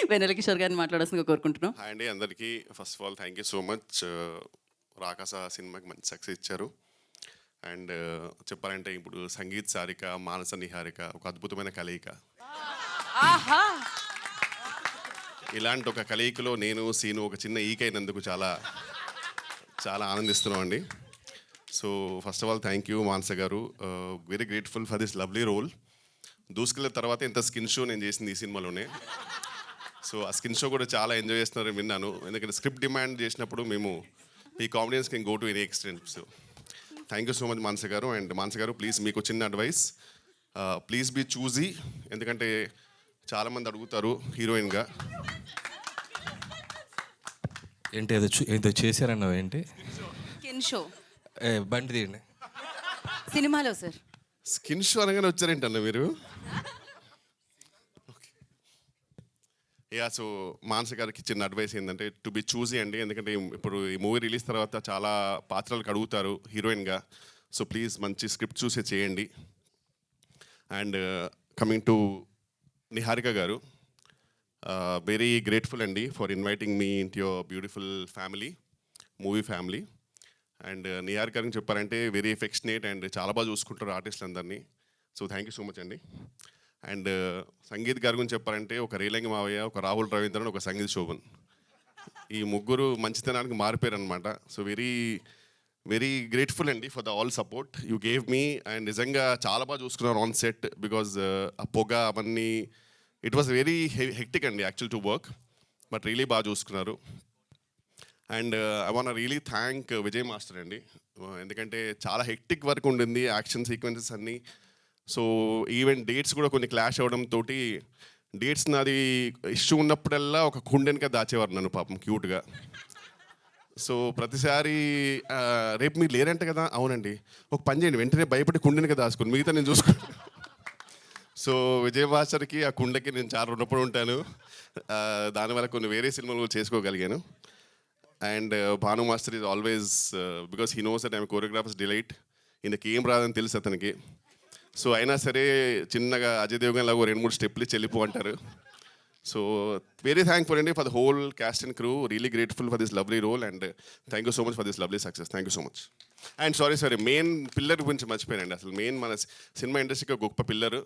వెన్నెల కిషోర్ గారిని మాట్లాడాల్సిందిగా కోరుకుంటున్నాం. హాయ్ అండి అందరికీ. First of all thank you so much. Rakasa సినిమాకి మంచి సక్సెస్ ఇచ్చారు. అండ్ చెప్పాలంటే ఇప్పుడు సంగీత్ సారిక, మానస నిహారిక ఒక అద్భుతమైన కలయిక. ఆహా, ఇలాంటి ఒక కలయికలో నేను సీను ఒక చిన్న ఈకైనందుకు చాలా చాలా ఆనందిస్తున్నాం అండి. So first of all thank you Manasa garu. Very grateful for this lovely role. దూసుకెళ్ళిన తర్వాత ఇంత స్కిన్ షో నేను చేసింది ఈ సినిమాలోనే. సో ఆ స్కిన్ షో కూడా చాలా ఎంజాయ్ చేస్తున్నారని విన్నాను. ఎందుకంటే స్క్రిప్ట్ డిమాండ్ చేసినప్పుడు మేము ఈ confidence can go to any extent. So thank you so much Manasa garu. And మానస గారు ప్లీజ్ మీకు చిన్న అడ్వైస్, ప్లీజ్ బీ చూజీ. ఎందుకంటే చాలామంది అడుగుతారు హీరోయిన్గా. ఏంటి ఏదో చేశారన్నావు ఏంటి? స్కిన్ షో బండి తీయండి. సినిమాలో సార్ స్కిన్ షో అనగానే వచ్చారేంటన్న మీరు? యా, సో మానస గారికి చిన్న అడ్వైస్ ఏంటంటే టు బి చూజీ అండి. ఎందుకంటే ఇప్పుడు ఈ మూవీ రిలీజ్ తర్వాత చాలా పాత్రలకు అడుగుతారు హీరోయిన్గా. సో ప్లీజ్ మంచి స్క్రిప్ట్ చూసే చేయండి. అండ్ కమింగ్ టు నిహారిక గారు, వెరీ గ్రేట్ఫుల్ అండి ఫర్ ఇన్వైటింగ్ మీ ఇంట్ your beautiful family, movie family. And Niharika గారికి చెప్పాలంటే వెరీ ఎఫెక్షనేట్ అండ్ చాలా బాగా చూసుకుంటారు ఆర్టిస్టులు అందరినీ. So thank you so much అండి. అండ్ సంగీత్ గారి గురించి చెప్పాలంటే ఒక రేలంగి మావయ్య, ఒక రాహుల్ రవీంద్రన్, ఒక సంగీత్ శోభన్, ఈ ముగ్గురు మంచితనానికి మారిపోయారు అనమాట. సో వెరీ వెరీ గ్రేట్ఫుల్ అండి for the all support you gave me. And నిజంగా చాలా బాగా చూసుకున్నారు ఆన్ సెట్. బికాజ్ ఆ పొగ అవన్నీ ఇట్ వాస్ వెరీ హెక్టిక్ అండి actual to work, but really బాగా చూసుకున్నారు. And I want really thank Vijay master అండి. ఎందుకంటే చాలా హెక్టిక్ వర్క్ ఉండింది, యాక్షన్ సీక్వెన్సెస్ అన్నీ. సో ఈవెన్ డేట్స్ కూడా కొన్ని క్లాష్ అవ్వడంతో డేట్స్ నాది ఇష్యూ ఉన్నప్పుడల్లా ఒక కుండెనిక దాచేవారు నన్ను పాపం క్యూట్గా. సో ప్రతిసారి రేపు మీరు లేరంటే కదా, అవునండి ఒక పని చేయండి వెంటనే భయపడి కుండెనిక దాచుకుని మిగతా నేను చూసుకుంటాను. సో విజయ్ మాస్టర్కి ఆ కుండకి నేను చాలా రుణపడి ఉంటాను. దానివల్ల కొన్ని వేరే సినిమాలు చేసుకోగలిగాను. And Bhanu master is always because he knows that I'm choreographers delight. ఈయనకి ఏం రాదని తెలుసు అతనికి. సో అయినా సరే చిన్నగా అజయ్ దేవగన్ లాగా 2-3 స్టెప్లు చెల్లిపో అంటారు. సో వెరీ థ్యాంక్ఫుల్ అండి for the whole cast and crew. Really grateful for this lovely role and thank you so much for this lovely success. Thank you so much. And sorry main pillar గురించి మర్చిపోయానండి. అసలు main మన cinema ఇండస్ట్రీకి ఒక గొప్ప pillar,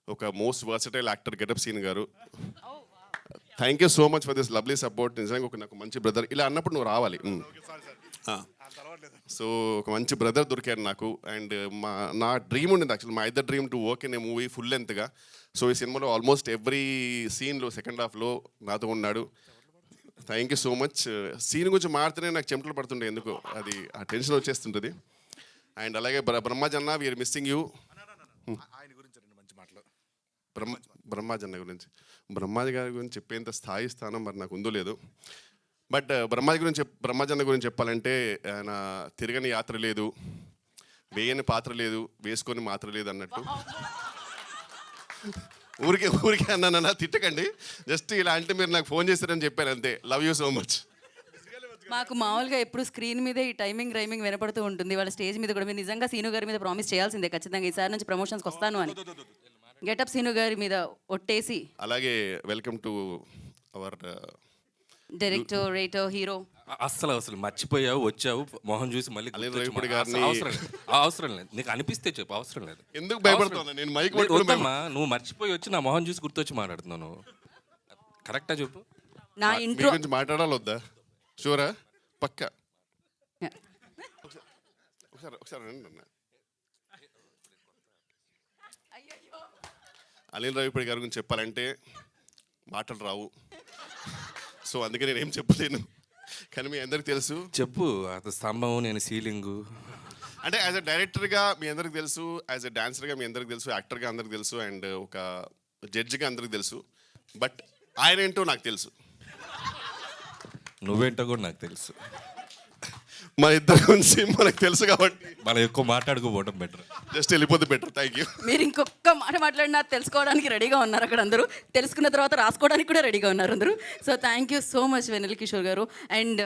ఒక most versatile actor Getup Seenu garu. Thank you so much for this lovely support. నిజంగా ఒక నాకు మంచి బ్రదర్ ఇలా అన్నప్పుడు నువ్వు రావాలి. సో ఒక మంచి బ్రదర్ దొరికారు నాకు. అండ్ నా డ్రీమ్ ఉండింది యాక్చువల్, మా ఇద్దరు dream to work in a movie full లెంత్గా. సో ఈ సినిమాలో ఆల్మోస్ట్ ఎవ్రీ సీన్లో సెకండ్ హాఫ్లో నాతో ఉన్నాడు. Thank you so much. Scene గురించి మాడితేనే నాకు చెమటలు పడుతుండే, ఎందుకు అది ఆ టెన్షన్ వచ్చేస్తుంటుంది. అండ్ అలాగే బ్రహ్మాజన్న వీఆర్ మిస్సింగ్ యూ. బ్రహ్మాజన్న గురించి, బ్రహ్మాజీ గారి గురించి చెప్పేంత స్థాయి స్థానం మరి నాకు ఉందో లేదు. బట్ బ్రహ్మాజన్న గురించి చెప్పాలంటే ఆయన తిరగని యాత్ర లేదు, వేయని పాత్ర లేదు, వేసుకొని మాత్ర లేదు అన్నట్టు. ఊరికే అన్నా తిట్టకండి, జస్ట్ ఇలా అంటే మీరు నాకు ఫోన్ చేస్తారని చెప్పారు అంతే. Love you so much. మాకు మామూలుగా ఎప్పుడు స్క్రీన్ మీదే ఈ రైమింగ్ వినపడుతూ ఉంటుంది. వాళ్ళ స్టేజ్ మీద కూడా మీరు నిజంగా సీను గారి మీద ప్రామిస్ చేయాల్సిందే ఖచ్చితంగా, ఈసారి నుంచి ప్రమోషన్స్కి వస్తాను అని. గెటప్ సీను గారి మీద ఒట్టేసి. అలాగే welcome to our director, writer, hero. అసలు మర్చిపోయావు, వచ్చావు, మొహం చూసి మళ్ళీ అవసరం లేదు. నీకు అనిపిస్తే చెప్పు, అవసరం లేదు. ఎందుకు భయపడుతున్నా నేను? మైక్ వద్దమ్మా, నువ్వు మర్చిపోయి వచ్చి నా మొహం చూసి గుర్తొచ్చి మాట్లాడుతున్నాను. కరెక్టా చెప్పు. నా ఇంట్రో గురించి మాట్లాడాలి వద్దా? షూరా? పక్కా. ఒకసారి రండి అన్న. అనిల్ రావిపూడి గారి గురించి చెప్పాలంటే మాటలు రావు. సో అందుకే నేనేం చెప్పలేను, కానీ మీ అందరికి తెలుసు. చెప్పు. అది స్తంభం, నేను సీలింగు. అంటే యాజ్ అ డైరెక్టర్గా మీ అందరికి తెలుసు, యాజ్ అ డాన్సర్గా మీ అందరికి తెలుసు, యాక్టర్గా అందరికి తెలుసు, అండ్ ఒక జడ్జిగా అందరికి తెలుసు. బట్ ఆయన ఏంటో నాకు తెలుసు, నువ్వేంటో కూడా నాకు తెలుసు. మన ఇద్దరి గురించి మనకు తెలుసు కాబట్టి మనం ఎక్కువ మాట్లాడుకోపోవడం బెటర్, జస్ట్ వెళ్ళిపోతే బెటర్. Thank you. మీరు ఇంకొక మాట మాట్లాడినా తెలుసుకోవడానికి రెడీగా ఉన్నారు అక్కడ అందరూ, తెలుసుకున్న తర్వాత రాసుకోవడానికి కూడా రెడీగా ఉన్నారు అందరూ. So thank you so much Vennela Kishore garu. And